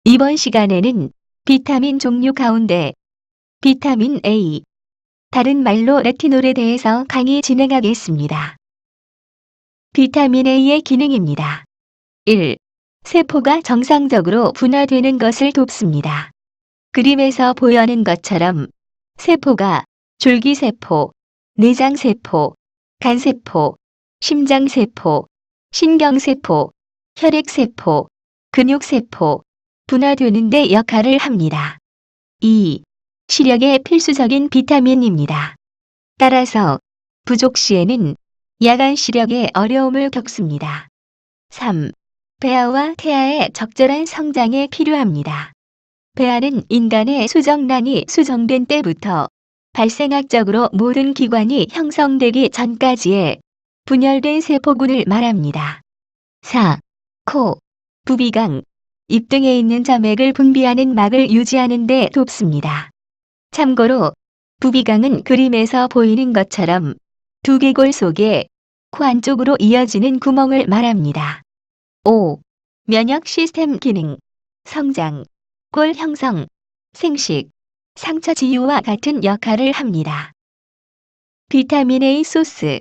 이번 시간에는 비타민 종류 가운데 비타민 A, 다른 말로 레티놀에 대해서 강의 진행하겠습니다. 비타민 A의 기능입니다. 1. 세포가 정상적으로 분화되는 것을 돕습니다. 그림에서 보여는 것처럼 세포가 줄기세포, 내장세포, 간세포, 심장세포, 신경세포, 혈액세포, 근육세포, 분화되는 데 역할을 합니다. 2. 시력에 필수적인 비타민입니다. 따라서 부족 시에는 야간 시력에 어려움을 겪습니다. 3. 배아와 태아의 적절한 성장에 필요합니다. 배아는 인간의 수정란이 수정된 때부터 발생학적으로 모든 기관이 형성되기 전까지의 분열된 세포군을 말합니다. 4. 코, 부비강, 입 등에 있는 점액을 분비하는 막을 유지하는 데 돕습니다. 참고로 부비강은 그림에서 보이는 것처럼 두개골 속에 코 안쪽으로 이어지는 구멍을 말합니다. 5. 면역 시스템 기능, 성장, 골 형성, 생식, 상처 치유와 같은 역할을 합니다. 비타민 A 소스.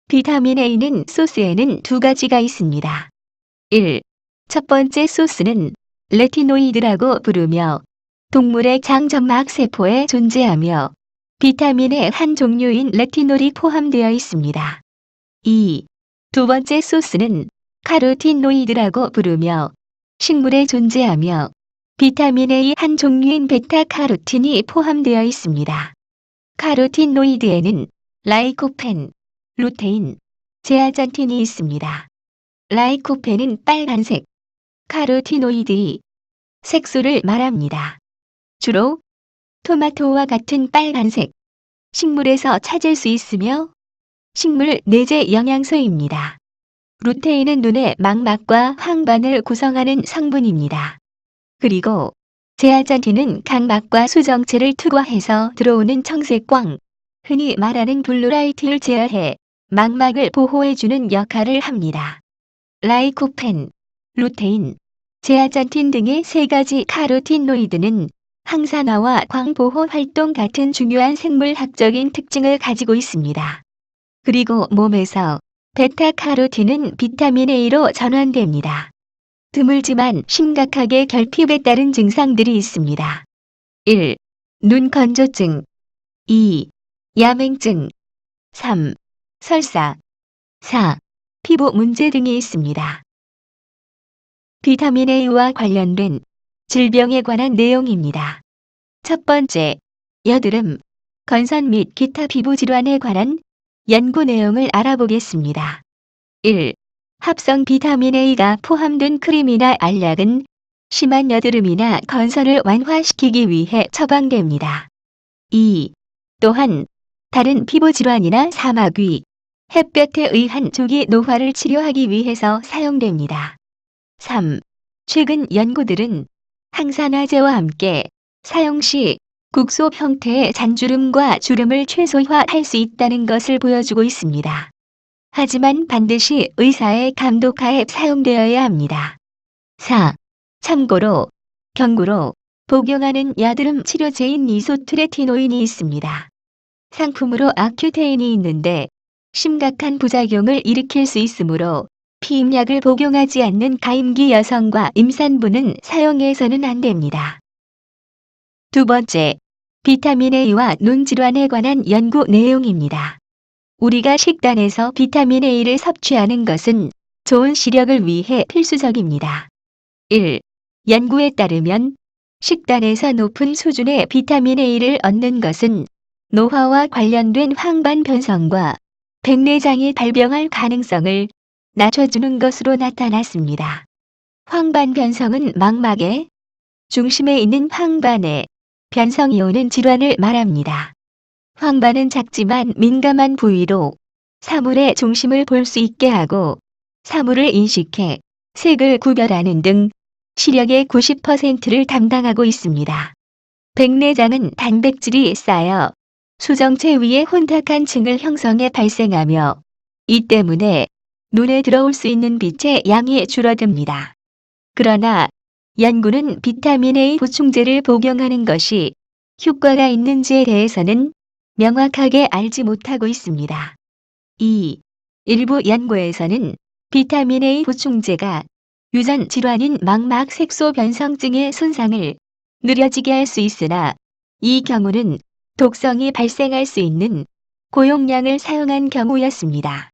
비타민 A는 소스에는 두 가지가 있습니다. 1. 첫 번째 소스는 레티노이드라고 부르며 동물의 장점막 세포에 존재하며 비타민의 한 종류인 레티놀이 포함되어 있습니다. 2. 두 번째 소스는 카로티노이드라고 부르며 식물에 존재하며 비타민 A 한 종류인 베타카로틴이 포함되어 있습니다. 카로티노이드에는 라이코펜, 루테인, 제아잔틴이 있습니다. 라이코펜은 빨간색, 카로티노이드의 색소를 말합니다. 주로 토마토와 같은 빨간색 식물에서 찾을 수 있으며 식물 내재 영양소입니다. 루테인은 눈의 망막과 황반을 구성하는 성분입니다. 그리고 제아잔틴은 각막과 수정체를 투과해서 들어오는 청색광, 흔히 말하는 블루라이트를 제어해 망막을 보호해주는 역할을 합니다. 라이코펜, 루테인, 제아잔틴 등의 세 가지 카로티노이드는 항산화와 광보호 활동 같은 중요한 생물학적인 특징을 가지고 있습니다. 그리고 몸에서 베타카로틴은 비타민 A로 전환됩니다. 드물지만 심각하게 결핍에 따른 증상들이 있습니다. 1. 눈 건조증, 2. 야맹증, 3. 설사, 4. 피부 문제 등이 있습니다. 비타민 A와 관련된 질병에 관한 내용입니다. 첫 번째, 여드름, 건선 및 기타 피부 질환에 관한 연구 내용을 알아보겠습니다. 1. 합성 비타민 A가 포함된 크림이나 알약은 심한 여드름이나 건선을 완화시키기 위해 처방됩니다. 2. 또한 다른 피부 질환이나 사마귀, 햇볕에 의한 조기 노화를 치료하기 위해서 사용됩니다. 3. 최근 연구들은 항산화제와 함께 사용 시 국소 형태의 잔주름과 주름을 최소화할 수 있다는 것을 보여주고 있습니다. 하지만 반드시 의사의 감독하에 사용되어야 합니다. 4. 참고로 경구로 복용하는 여드름 치료제인 이소트레티노인이 있습니다. 상품으로 아큐테인이 있는데 심각한 부작용을 일으킬 수 있으므로 피임약을 복용하지 않는 가임기 여성과 임산부는 사용해서는 안 됩니다. 두 번째, 비타민 A와 눈 질환에 관한 연구 내용입니다. 우리가 식단에서 비타민 A를 섭취하는 것은 좋은 시력을 위해 필수적입니다. 1. 연구에 따르면 식단에서 높은 수준의 비타민 A를 얻는 것은 노화와 관련된 황반 변성과 백내장이 발병할 가능성을 낮춰주는 것으로 나타났습니다. 황반 변성은 망막의 중심에 있는 황반에 변성이 오는 질환을 말합니다. 황반은 작지만 민감한 부위로 사물의 중심을 볼 수 있게 하고 사물을 인식해 색을 구별하는 등 시력의 90%를 담당하고 있습니다. 백내장은 단백질이 쌓여 수정체 위에 혼탁한 층을 형성해 발생하며 이 때문에 눈에 들어올 수 있는 빛의 양이 줄어듭니다. 그러나 연구는 비타민 A 보충제를 복용하는 것이 효과가 있는지에 대해서는 명확하게 알지 못하고 있습니다. 2. 일부 연구에서는 비타민 A 보충제가 유전 질환인 망막 색소 변성증의 손상을 느려지게 할 수 있으나 이 경우는 독성이 발생할 수 있는 고용량을 사용한 경우였습니다.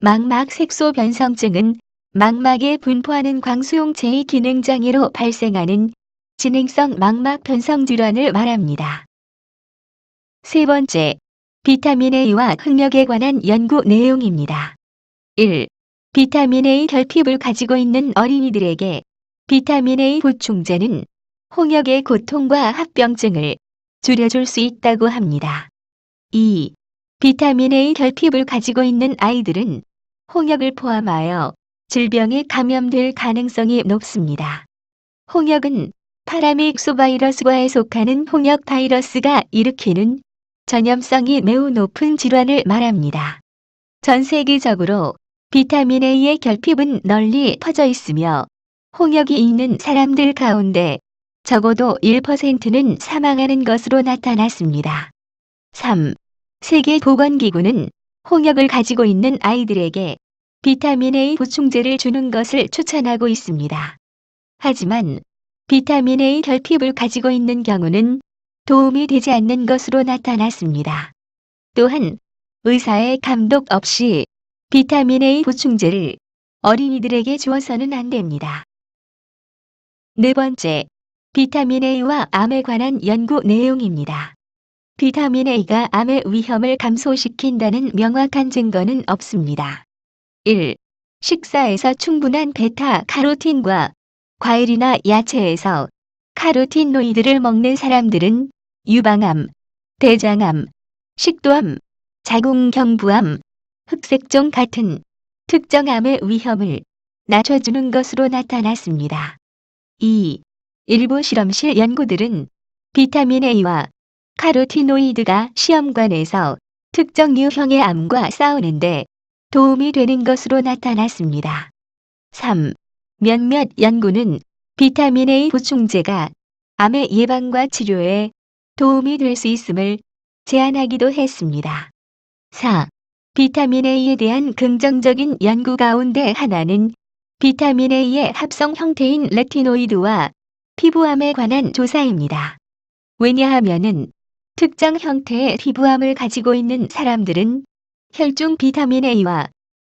망막 색소 변성증은 망막에 분포하는 광수용체의 기능 장애로 발생하는 진행성 망막 변성 질환을 말합니다. 세 번째, 비타민 A와 흑력에 관한 연구 내용입니다. 1. 비타민 A 결핍을 가지고 있는 어린이들에게 비타민 A 보충제는 홍역의 고통과 합병증을 줄여줄 수 있다고 합니다. 2. 비타민 A 결핍을 가지고 있는 아이들은 홍역을 포함하여 질병에 감염될 가능성이 높습니다. 홍역은 파라믹소바이러스과에 속하는 홍역 바이러스가 일으키는 전염성이 매우 높은 질환을 말합니다. 전 세계적으로 비타민 A의 결핍은 널리 퍼져 있으며 홍역이 있는 사람들 가운데 적어도 1%는 사망하는 것으로 나타났습니다. 3. 세계보건기구는 홍역을 가지고 있는 아이들에게 비타민 A 보충제를 주는 것을 추천하고 있습니다. 하지만 비타민 A 결핍을 가지고 있는 경우는 도움이 되지 않는 것으로 나타났습니다. 또한 의사의 감독 없이 비타민 A 보충제를 어린이들에게 주어서는 안 됩니다. 네 번째, 비타민 A와 암에 관한 연구 내용입니다. 비타민 A가 암의 위험을 감소시킨다는 명확한 증거는 없습니다. 1. 식사에서 충분한 베타-카로틴과 과일이나 야채에서 카로티노이드를 먹는 사람들은 유방암, 대장암, 식도암, 자궁경부암, 흑색종 같은 특정 암의 위험을 낮춰주는 것으로 나타났습니다. 2. 일부 실험실 연구들은 비타민 A와 카로티노이드가 시험관에서 특정 유형의 암과 싸우는데 도움이 되는 것으로 나타났습니다. 3. 몇몇 연구는 비타민 A 보충제가 암의 예방과 치료에 도움이 될 수 있음을 제안하기도 했습니다. 4. 비타민 A에 대한 긍정적인 연구 가운데 하나는 비타민 A의 합성 형태인 레티노이드와 피부암에 관한 조사입니다. 왜냐하면은 특정 형태의 피부암을 가지고 있는 사람들은 혈중 비타민 A와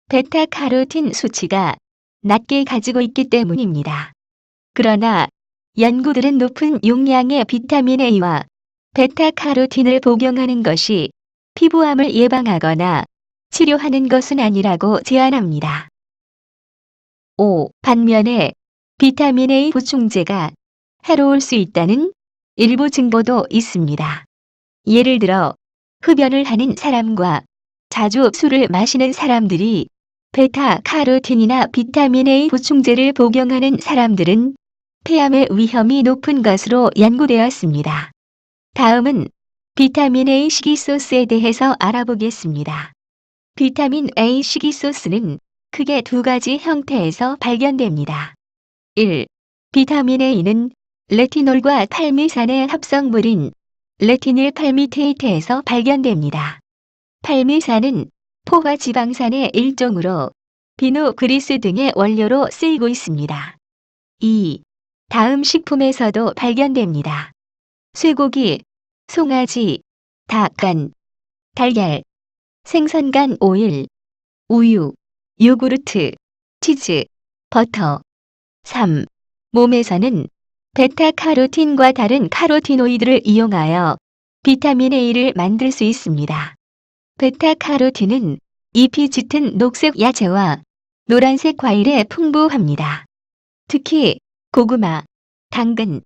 베타카로틴 수치가 낮게 가지고 있기 때문입니다. 그러나 연구들은 높은 용량의 비타민 A와 베타카로틴을 복용하는 것이 피부암을 예방하거나 치료하는 것은 아니라고 제안합니다. 5. 반면에 비타민 A 보충제가 해로울 수 있다는 일부 증거도 있습니다. 예를 들어 흡연을 하는 사람과 자주 술을 마시는 사람들이 베타카로틴이나 비타민 A 보충제를 복용하는 사람들은 폐암의 위험이 높은 것으로 연구되었습니다. 다음은 비타민 A 식이소스에 대해서 알아보겠습니다. 비타민 A 식이소스는 크게 두 가지 형태에서 발견됩니다. 1. 비타민 A는 레티놀과 팔미산의 합성물인 레티닐 팔미테이트에서 발견됩니다. 팔미산은 포화 지방산의 일종으로 비누 그리스 등의 원료로 쓰이고 있습니다. 2. 다음 식품에서도 발견됩니다. 쇠고기, 송아지, 닭간, 달걀, 생선간 오일, 우유, 요구르트, 치즈, 버터. 3. 몸에서는 베타카로틴과 다른 카로티노이드를 이용하여 비타민 A를 만들 수 있습니다. 베타카로틴은 잎이 짙은 녹색 야채와 노란색 과일에 풍부합니다. 특히 고구마, 당근,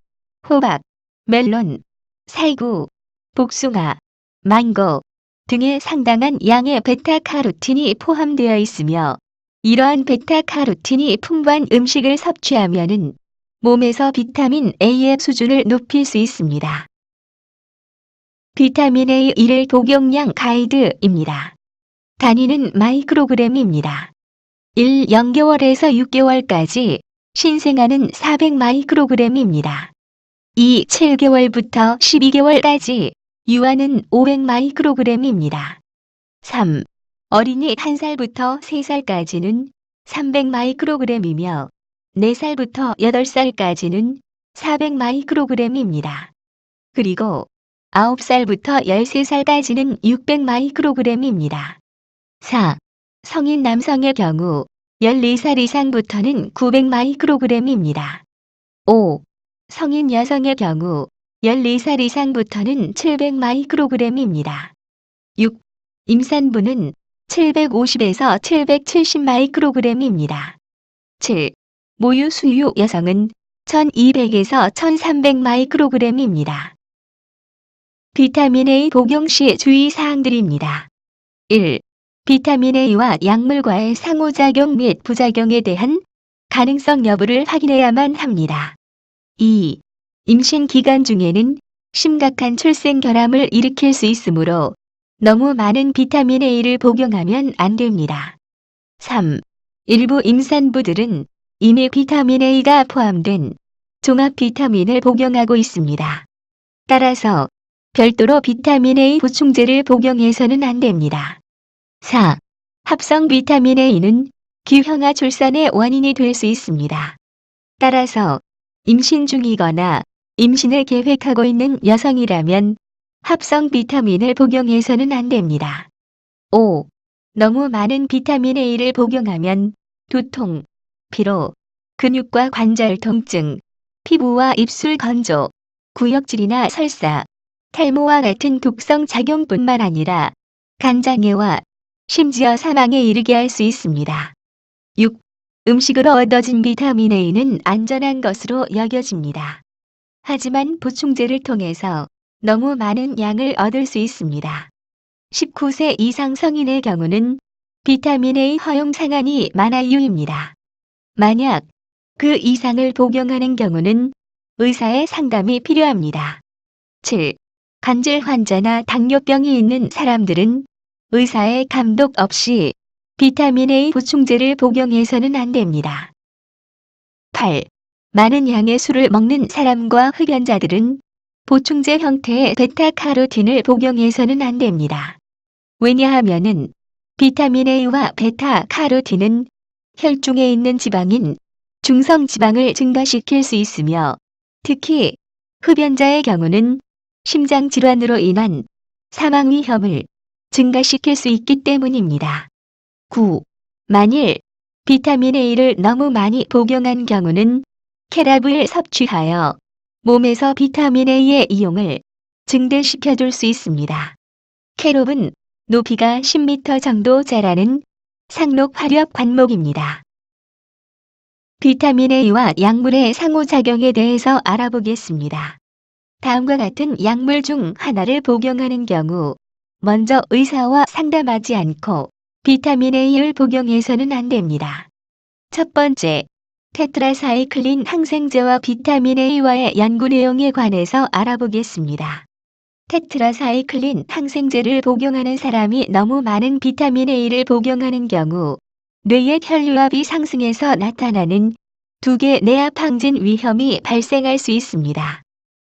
호박, 멜론, 살구, 복숭아, 망고 등의 상당한 양의 베타카로틴이 포함되어 있으며 이러한 베타카로틴이 풍부한 음식을 섭취하면은 몸에서 비타민 A의 수준을 높일 수 있습니다. 비타민 A 1일 복용량 가이드입니다. 단위는 마이크로그램입니다. 1. 0개월에서 6개월까지 신생아는 400마이크로그램입니다. 7개월부터 12개월까지 유아는 500마이크로그램입니다. 3. 어린이 1살부터 3살까지는 300마이크로그램이며 4살부터 8살까지는 400마이크로그램입니다. 그리고 9살부터 13살까지는 600마이크로그램입니다. 4. 성인 남성의 경우 14살 이상부터는 900마이크로그램입니다. 5. 성인 여성의 경우 14살 이상부터는 700마이크로그램입니다. 6. 임산부는 750에서 770마이크로그램입니다. 7. 모유 수유 여성은 1200에서 1300마이크로그램입니다. 비타민 A 복용 시 주의사항들입니다. 1. 비타민 A와 약물과의 상호작용 및 부작용에 대한 가능성 여부를 확인해야만 합니다. 2. 임신 기간 중에는 심각한 출생 결함을 일으킬 수 있으므로 너무 많은 비타민 A를 복용하면 안 됩니다. 3. 일부 임산부들은 이미 비타민 A가 포함된 종합 비타민을 복용하고 있습니다. 따라서 별도로 비타민 A 보충제를 복용해서는 안 됩니다. 4. 합성 비타민 A는 기형아 출산의 원인이 될 수 있습니다. 따라서 임신 중이거나 임신을 계획하고 있는 여성이라면 합성 비타민을 복용해서는 안 됩니다. 5. 너무 많은 비타민 A를 복용하면 두통, 피로, 근육과 관절 통증, 피부와 입술 건조, 구역질이나 설사, 탈모와 같은 독성 작용뿐만 아니라 간장애와 심지어 사망에 이르게 할 수 있습니다. 6. 음식으로 얻어진 비타민 A는 안전한 것으로 여겨집니다. 하지만 보충제를 통해서 너무 많은 양을 얻을 수 있습니다. 19세 이상 성인의 경우는 비타민 A 허용 상한이 만화유입니다. 만약 그 이상을 복용하는 경우는 의사의 상담이 필요합니다. 7. 간질 환자나 당뇨병이 있는 사람들은 의사의 감독 없이 비타민 A 보충제를 복용해서는 안 됩니다. 8. 많은 양의 술을 먹는 사람과 흡연자들은 보충제 형태의 베타카로틴을 복용해서는 안 됩니다. 왜냐하면은 비타민 A와 베타카로틴은 혈중에 있는 지방인 중성지방을 증가시킬 수 있으며 특히 흡연자의 경우는 심장질환으로 인한 사망 위험을 증가시킬 수 있기 때문입니다. 9. 만일 비타민 A를 너무 많이 복용한 경우는 캐랍을 섭취하여 몸에서 비타민 A의 이용을 증대시켜줄 수 있습니다. 캐롭은 높이가 10m 정도 자라는 상록 화력 관목입니다. 비타민 A와 약물의 상호작용에 대해서 알아보겠습니다. 다음과 같은 약물 중 하나를 복용하는 경우 먼저 의사와 상담하지 않고 비타민 A를 복용해서는 안 됩니다. 첫 번째, 테트라사이클린 항생제와 비타민 A와의 연구 내용에 관해서 알아보겠습니다. 테트라사이클린 항생제를 복용하는 사람이 너무 많은 비타민 A를 복용하는 경우 뇌의 혈류압이 상승해서 나타나는 두개 뇌압 항진 위험이 발생할 수 있습니다.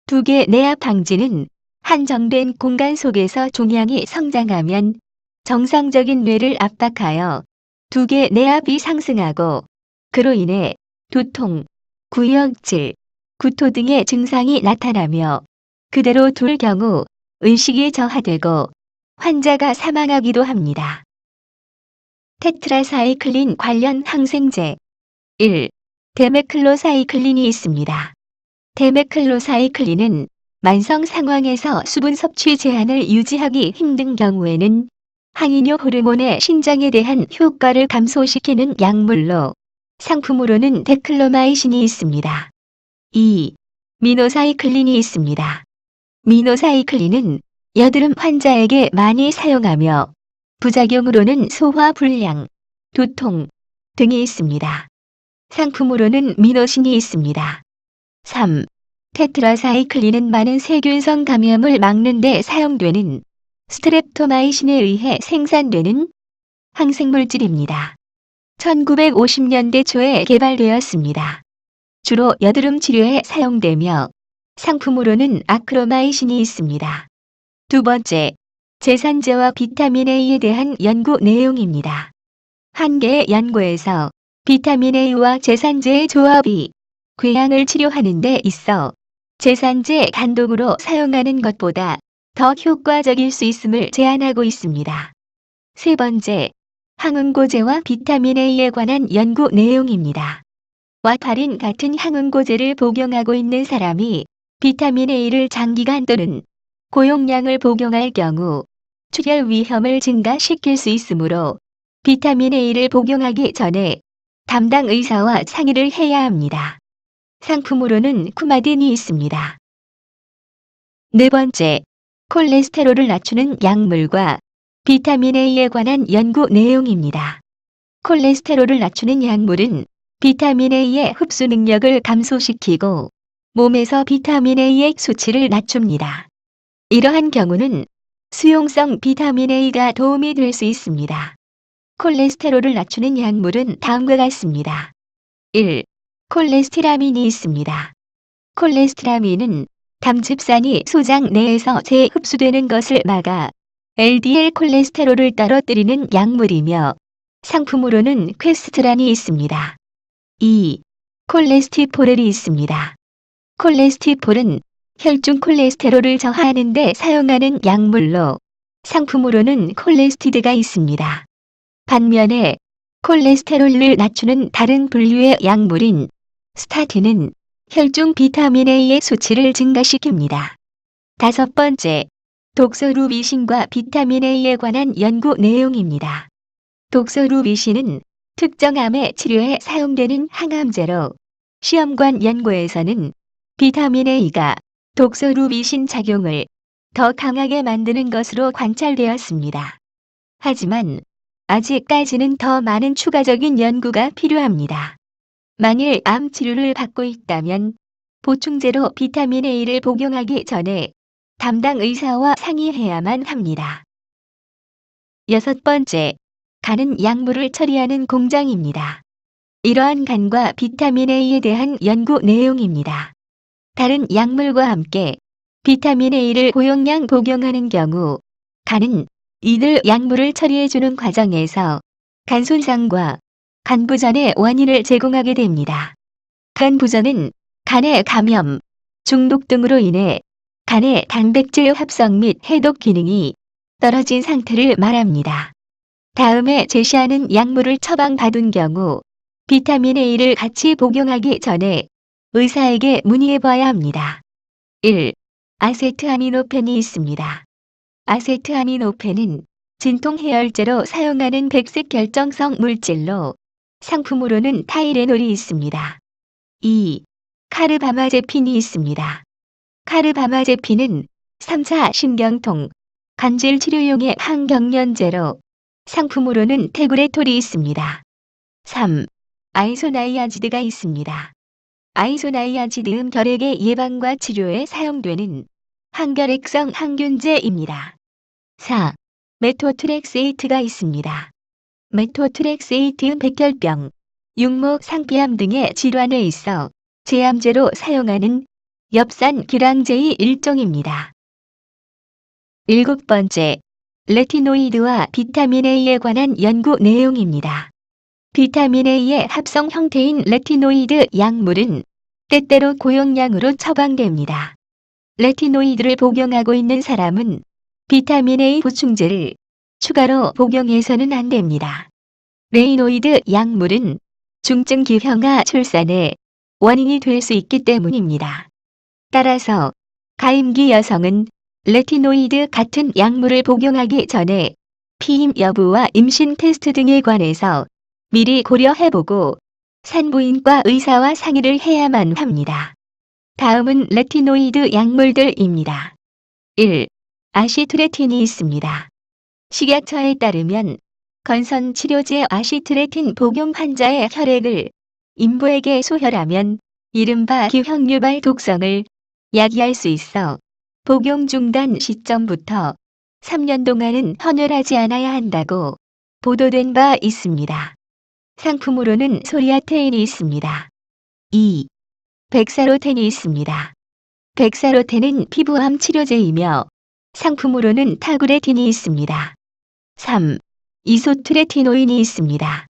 두개 뇌압 항진은 한정된 공간 속에서 종양이 성장하면 정상적인 뇌를 압박하여 두개 뇌압이 상승하고 그로 인해 두통, 구역질, 구토 등의 증상이 나타나며 그대로 둘 경우 의식이 저하되고 환자가 사망하기도 합니다. 테트라사이클린 관련 항생제 1. 데메클로사이클린이 있습니다. 데메클로사이클린은 만성 상황에서 수분 섭취 제한을 유지하기 힘든 경우에는 항이뇨 호르몬의 신장에 대한 효과를 감소시키는 약물로 상품으로는 데클로마이신이 있습니다. 2. 미노사이클린이 있습니다. 미노사이클린은 여드름 환자에게 많이 사용하며 부작용으로는 소화불량, 두통 등이 있습니다. 상품으로는 미노신이 있습니다. 3. 테트라사이클린은 많은 세균성 감염을 막는 데 사용되는 스트랩토마이신에 의해 생산되는 항생물질입니다. 1950년대 초에 개발되었습니다. 주로 여드름 치료에 사용되며 상품으로는 아크로마이신이 있습니다. 두 번째, 제산제와 비타민 A에 대한 연구 내용입니다. 한 개의 연구에서 비타민 A와 제산제의 조합이 궤양을 치료하는 데 있어 제산제 단독으로 사용하는 것보다 더 효과적일 수 있음을 제안하고 있습니다. 세 번째, 항응고제와 비타민 A에 관한 연구 내용입니다. 와파린 같은 항응고제를 복용하고 있는 사람이 비타민 A를 장기간 또는 고용량을 복용할 경우 출혈 위험을 증가시킬 수 있으므로 비타민 A를 복용하기 전에 담당 의사와 상의를 해야 합니다. 상품으로는 쿠마딘이 있습니다. 네 번째, 콜레스테롤을 낮추는 약물과 비타민 A에 관한 연구 내용입니다. 콜레스테롤을 낮추는 약물은 비타민 A의 흡수 능력을 감소시키고 몸에서 비타민 A의 수치를 낮춥니다. 이러한 경우는 수용성 비타민 A가 도움이 될 수 있습니다. 콜레스테롤을 낮추는 약물은 다음과 같습니다. 1. 콜레스티라민이 있습니다. 콜레스티라민은 담즙산이 소장 내에서 재흡수되는 것을 막아 LDL 콜레스테롤을 떨어뜨리는 약물이며 상품으로는 퀘스트란이 있습니다. 2. 콜레스티폴이 있습니다. 콜레스티폴은 혈중 콜레스테롤을 저하하는 데 사용하는 약물로 상품으로는 콜레스티드가 있습니다. 반면에 콜레스테롤을 낮추는 다른 분류의 약물인 스타틴은 혈중 비타민 A의 수치를 증가시킵니다. 다섯 번째, 독소루비신과 비타민 A에 관한 연구 내용입니다. 독소루비신은 특정 암의 치료에 사용되는 항암제로 시험관 연구에서는 비타민 A가 독소루비신 작용을 더 강하게 만드는 것으로 관찰되었습니다. 하지만 아직까지는 더 많은 추가적인 연구가 필요합니다. 만일 암 치료를 받고 있다면 보충제로 비타민 A를 복용하기 전에 담당 의사와 상의해야만 합니다. 여섯 번째, 간은 약물을 처리하는 공장입니다. 이러한 간과 비타민 A에 대한 연구 내용입니다. 다른 약물과 함께 비타민 A를 고용량 복용하는 경우 간은 이들 약물을 처리해주는 과정에서 간 손상과 간 부전의 원인을 제공하게 됩니다. 간 부전은 간의 감염, 중독 등으로 인해 간의 단백질 합성 및 해독 기능이 떨어진 상태를 말합니다. 다음에 제시하는 약물을 처방받은 경우 비타민 A를 같이 복용하기 전에 의사에게 문의해 봐야 합니다. 1. 아세트아미노펜이 있습니다. 아세트아미노펜은 진통 해열제로 사용하는 백색 결정성 물질로 상품으로는 타이레놀이 있습니다. 2. 카르바마제핀이 있습니다. 카르바마제핀은 3차 신경통, 간질 치료용의 항경련제로 상품으로는 테구레톨이 있습니다. 3. 아이소나이아지드가 있습니다. 아이소나이아지드는 결핵의 예방과 치료에 사용되는 항결핵성 항균제입니다. 4. 메토트렉세이트가 있습니다. 메토트렉세이트는 백혈병, 육모 상피암 등의 질환에 있어 제암제로 사용하는 엽산 기량제의 일종입니다. 일곱 번째, 레티노이드와 비타민 A에 관한 연구 내용입니다. 비타민 A의 합성 형태인 레티노이드 약물은 때때로 고용량으로 처방됩니다. 레티노이드를 복용하고 있는 사람은 비타민 A 보충제를 추가로 복용해서는 안 됩니다. 레이노이드 약물은 중증 기형아 출산의 원인이 될 수 있기 때문입니다. 따라서 가임기 여성은 레티노이드 같은 약물을 복용하기 전에 피임 여부와 임신 테스트 등에 관해서 미리 고려해보고 산부인과 의사와 상의를 해야만 합니다. 다음은 레티노이드 약물들입니다. 1. 아시트레틴이 있습니다. 식약처에 따르면 건선 치료제 아시트레틴 복용 환자의 혈액을 인부에게 소혈하면 이른바 기형 유발 독성을 야기할 수 있어 복용 중단 시점부터 3년 동안은 헌혈하지 않아야 한다고 보도된 바 있습니다. 상품으로는 소리아테인이 있습니다. 2. 백사로텐이 있습니다. 백사로텐은 피부암 치료제이며 상품으로는 타구레틴이 있습니다. 3. 이소트레티노인이 있습니다.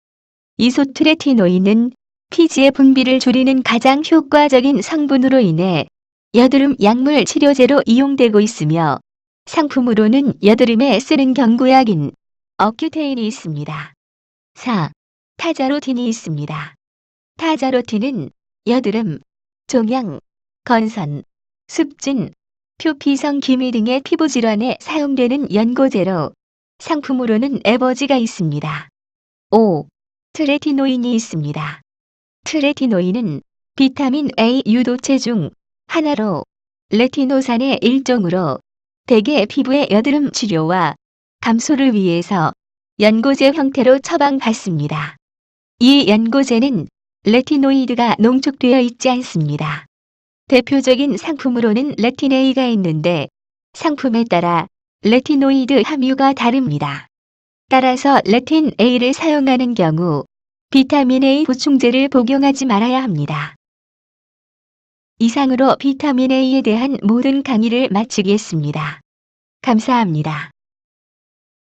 이소트레티노인은 피지의 분비를 줄이는 가장 효과적인 성분으로 인해 여드름 약물 치료제로 이용되고 있으며 상품으로는 여드름에 쓰는 경구약인 어큐테인이 있습니다. 4. 타자로틴이 있습니다. 타자로틴은 여드름, 종양, 건선, 습진, 표피성 기미 등의 피부 질환에 사용되는 연고제로 상품으로는 에버지가 있습니다. 5. 트레티노인이 있습니다. 트레티노인은 비타민 A 유도체 중 하나로 레티노산의 일종으로 대개 피부의 여드름 치료와 감소를 위해서 연고제 형태로 처방받습니다. 이 연고제는 레티노이드가 농축되어 있지 않습니다. 대표적인 상품으로는 레틴A가 있는데 상품에 따라 레티노이드 함유가 다릅니다. 따라서 레틴A를 사용하는 경우 비타민 A 보충제를 복용하지 말아야 합니다. 이상으로 비타민 A에 대한 모든 강의를 마치겠습니다. 감사합니다.